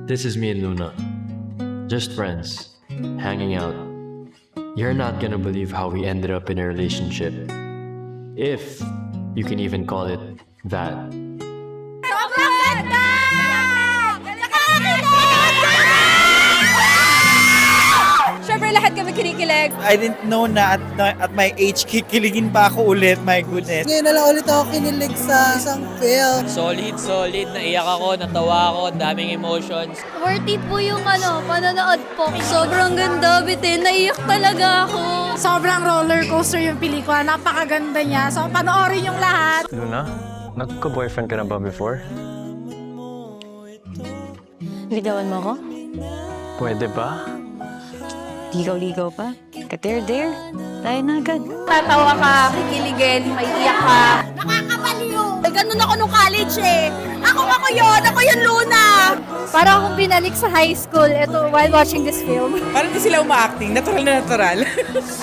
This is me and Luna. Just friends, hanging out. You're not gonna believe how we ended up in a relationship. If you can even call it that. Sobrang ganda! Siyempre lahat kami kinikilig. I didn't know na at my age, kikiligin pa ako ulit. My goodness. Ngayon na lang ulit ako kinilig sa isang film. Solid. Naiyak ako, natawa ako, daming emotions. Worth it po yung panonood po. Sobrang ganda, bitin. Naiyak talaga ako. Sobrang roller coaster yung pelikula. Napakaganda niya. So, panoorin yung lahat. Luna, nagka-boyfriend ka na ba before? Ligawan mo ako? Pwede ba? Ligaw-ligaw pa? Ka-dare-dare? Tayo na agad. Tatawa ka, kikiligin, maiiyak ka. Nakakabaliw! Ganun ako nung college eh. Ako yun, Luna! Para akong binalik sa high school ito while watching this film. Parang di sila uma-acting. Natural na natural.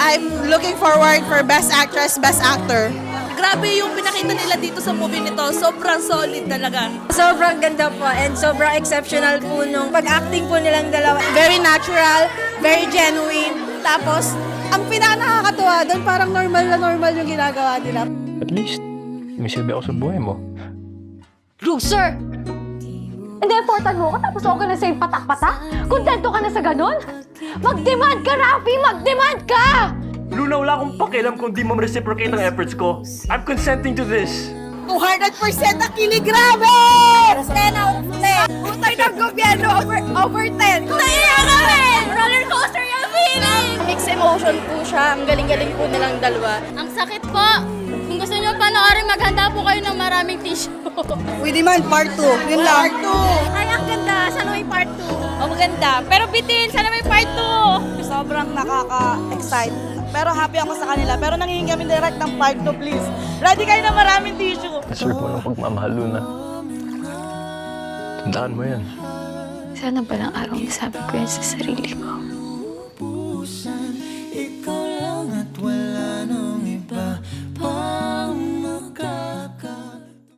I'm looking forward for Best Actress, Best Actor. Grabe yung pinakita nila dito sa movie nito. Sobrang solid talaga. Sobrang ganda po and sobrang exceptional po nung pag-acting po nilang dalawa. Very natural, very genuine. Tapos, ang pinaka-nakakatuwa doon, parang normal na normal yung ginagawa nila. At least, may silbi ako sa buhay mo. Loser! Hindi, importan mo ko tapos ako ka na sa'yo patak-patak? Kontento ka na sa ganun? Mag-demand ka, Rafi! Mag-demand ka! Luna, wala akong pakialam kung di mo reciprocate ang efforts ko. I'm consenting to this. 200% ang kilig, grabe! 10 out of 10. Utay ng gobyerno over 10. Naiiyak kami! Roller coaster yung feeling! Mixed emotion po siya. Ang galing-galing po nilang dalawa. Ang sakit po. Kung gusto niyo panoorin, maghanda po kayo ng maraming tissue. We demand part 2. Yun lang. Ay, ang ganda. Sana may part 2. O maganda. Pero bitin, sana may part 2. Sobrang nakaka-excite. Pero happy ako sa kanila. Pero nangihingi kami direct ng part 2, please. Ready kayo na maraming tissue. Deserve mo ng pagmamahal, Luna. Tandaan mo yan. Sana palang araw nasabi ko yan sa sarili ko.